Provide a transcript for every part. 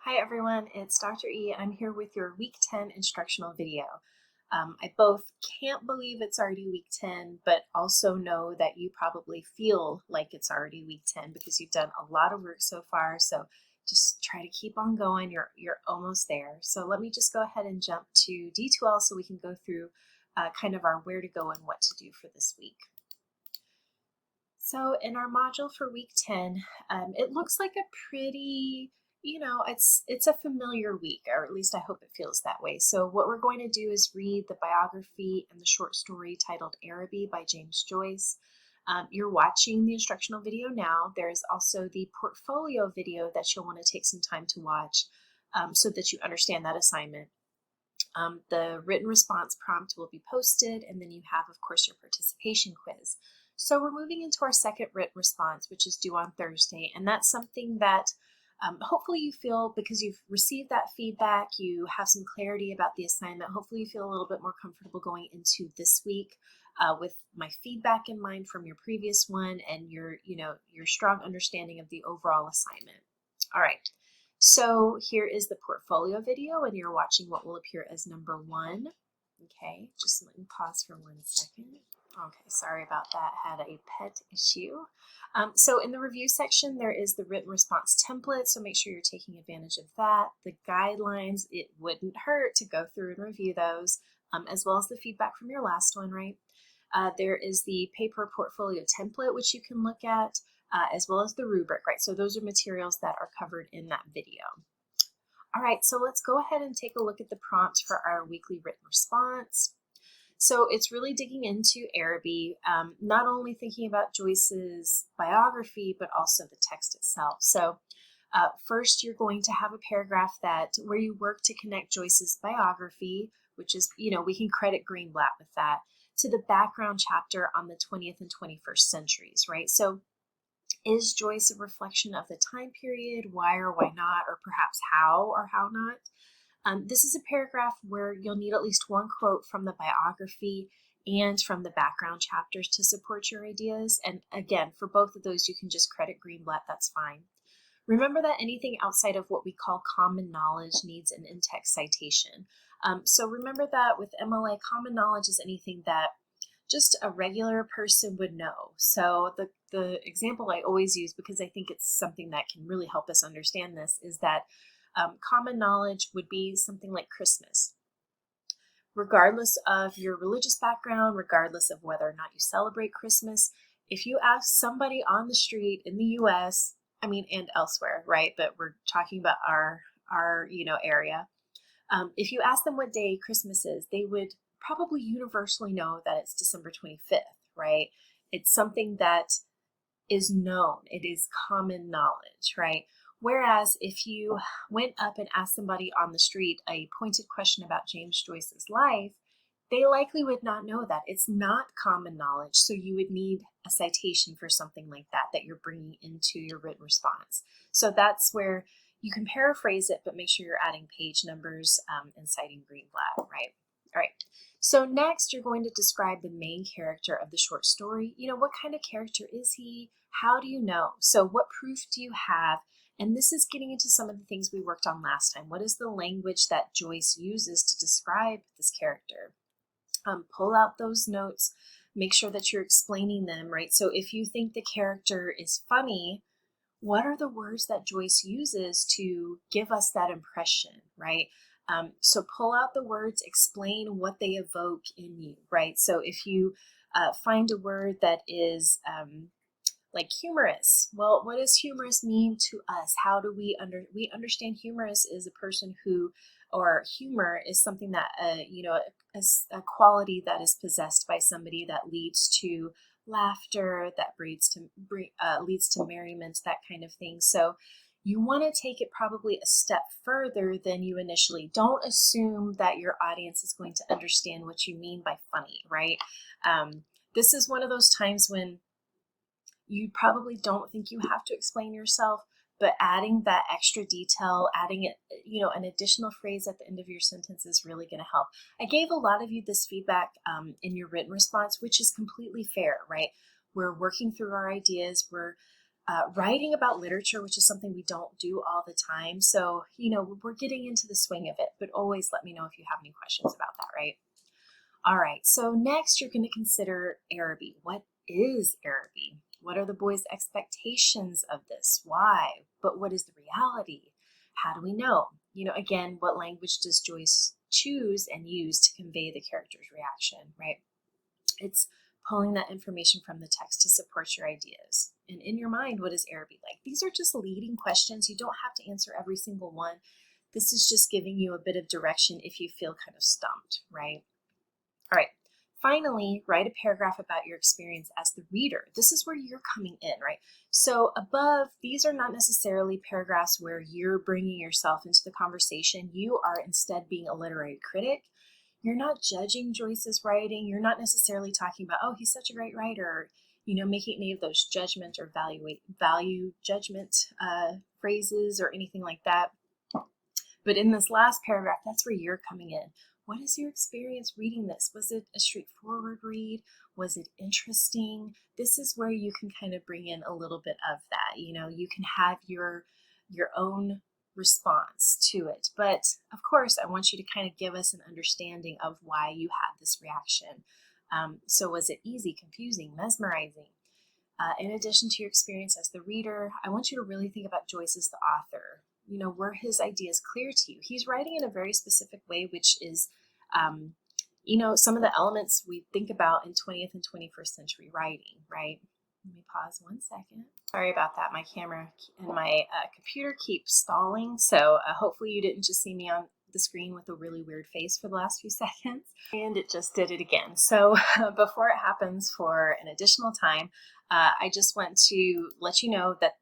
Hi everyone, it's Dr. E. I'm here with your week 10 instructional video. I both can't believe it's already week 10, but also know that you probably feel like it's already week 10 because you've done a lot of work so far. So just try to keep on going. You're almost there. So let me just go ahead and jump to D2L so we can go through kind of our where to go and what to do for this week. So in our module for week 10, it looks like a pretty, it's a familiar week, or at least I hope it feels that way. So what we're going to do is read the biography and the short story titled Araby by James Joyce. You're watching the instructional video now. There's also the portfolio video that you'll want to take some time to watch so that you understand that assignment. The written response prompt will be posted, and then you have, of course, your participation quiz. So we're moving into our second written response, which is due on Thursday, and that's something that hopefully you feel, because you've received that feedback, you have some clarity about the assignment, hopefully you feel a little bit more comfortable going into this week with my feedback in mind from your previous one and your strong understanding of the overall assignment. All right. So here is the portfolio video, and you're watching what will appear as number 1. Okay, just let me pause for 1 second. Okay, sorry about that, had a pet issue. So in the review section, there is the written response template, so make sure you're taking advantage of that. The guidelines, it wouldn't hurt to go through and review those, as well as the feedback from your last one, right? There is the paper portfolio template, which you can look at, as well as the rubric, right? So those are materials that are covered in that video. All right, so let's go ahead and take a look at the prompt for our weekly written response. So it's really digging into Araby, not only thinking about Joyce's biography, but also the text itself. So first, you're going to have a paragraph where you work to connect Joyce's biography, which is, we can credit Greenblatt with that, to the background chapter on the 20th and 21st centuries, right? So is Joyce a reflection of the time period? Why or why not? Or perhaps how or how not? This is a paragraph where you'll need at least one quote from the biography and from the background chapters to support your ideas. And again, for both of those, you can just credit Greenblatt, that's fine. Remember that anything outside of what we call common knowledge needs an in-text citation. So remember that with MLA, common knowledge is anything that just a regular person would know. So the example I always use, because I think it's something that can really help us understand this, is that common knowledge would be something like Christmas. Regardless of your religious background, regardless of whether or not you celebrate Christmas, if you ask somebody on the street in the US, and elsewhere, right? But we're talking about our area. If you ask them what day Christmas is, they would probably universally know that it's December 25th, right? It's something that is known. It is common knowledge, right? Whereas if you went up and asked somebody on the street a pointed question about James Joyce's life, they likely would not know that. It's not common knowledge, so you would need a citation for something like that you're bringing into your written response. So that's where you can paraphrase it, but make sure you're adding page numbers and citing Greenblatt, right? All right. So next, you're going to describe the main character of the short story. What kind of character is he? How do you know? So what proof do you have? And this is getting into some of the things we worked on last time. What is the language that Joyce uses to describe this character? Pull out those notes. Make sure that you're explaining them, right? So if you think the character is funny, what are the words that Joyce uses to give us that impression, right? So pull out the words, explain what they evoke in you, right? So if you find a word that is like humorous, well, what does humorous mean to us? How do we understand humorous is a person who, or humor is something that, a quality that is possessed by somebody that leads to laughter, that leads to merriment, that kind of thing. So you want to take it probably a step further than you initially. Don't assume that your audience is going to understand what you mean by funny, right? This is one of those times when you probably don't think you have to explain yourself, but adding that extra detail, adding it, an additional phrase at the end of your sentence is really going to help. I gave a lot of you this feedback in your written response, which is completely fair, right? We're working through our ideas. We're writing about literature, which is something we don't do all the time. So, we're getting into the swing of it, but always let me know if you have any questions about that, right? All right, so next you're going to consider Araby. What is Araby? What are the boys' expectations of this? Why? But what is the reality? How do we know? Again, what language does Joyce choose and use to convey the character's reaction, right? It's pulling that information from the text to support your ideas. And in your mind, what is Araby like? These are just leading questions. You don't have to answer every single one. This is just giving you a bit of direction if you feel kind of stumped, right? All right. Finally, write a paragraph about your experience as the reader. This is where you're coming in, right? So above, these are not necessarily paragraphs where you're bringing yourself into the conversation. You are instead being a literary critic. You're not judging Joyce's writing. You're not necessarily talking about, oh, he's such a great writer, making any of those judgment or value judgment phrases or anything like that. But in this last paragraph, that's where you're coming in. What is your experience reading this? Was it a straightforward read? Was it interesting? This is where you can kind of bring in a little bit of that. You can have your own response to it. But of course, I want you to kind of give us an understanding of why you had this reaction. So was it easy, confusing, mesmerizing? In addition to your experience as the reader, I want you to really think about Joyce as the author. Were his ideas clear to you? He's writing in a very specific way, which is, some of the elements we think about in 20th and 21st century writing, right? Let me pause 1 second. Sorry about that. My camera and my computer keep stalling. So hopefully you didn't just see me on the screen with a really weird face for the last few seconds. And it just did it again. So before it happens for an additional time, I just want to let you know that,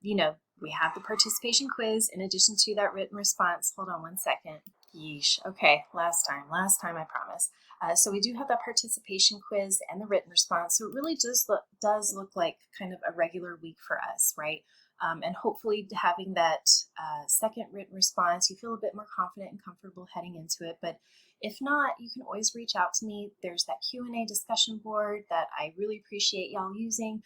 we have the participation quiz in addition to that written response. Hold on 1 second. Yeesh. Okay, last time, I promise. So we do have that participation quiz and the written response. So it really just does look like kind of a regular week for us, right? And hopefully having that second written response, you feel a bit more confident and comfortable heading into it. But if not, you can always reach out to me. There's that Q&A discussion board that I really appreciate y'all using.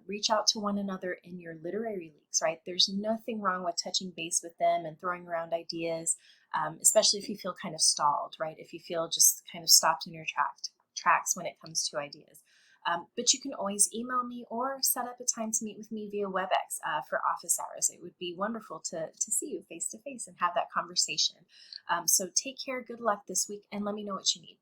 Reach out to one another in your literary leagues, right? There's nothing wrong with touching base with them and throwing around ideas, especially if you feel kind of stalled, right? If you feel just kind of stopped in your tracks when it comes to ideas. But you can always email me or set up a time to meet with me via WebEx for office hours. It would be wonderful to see you face to face and have that conversation. So take care, good luck this week, and let me know what you need.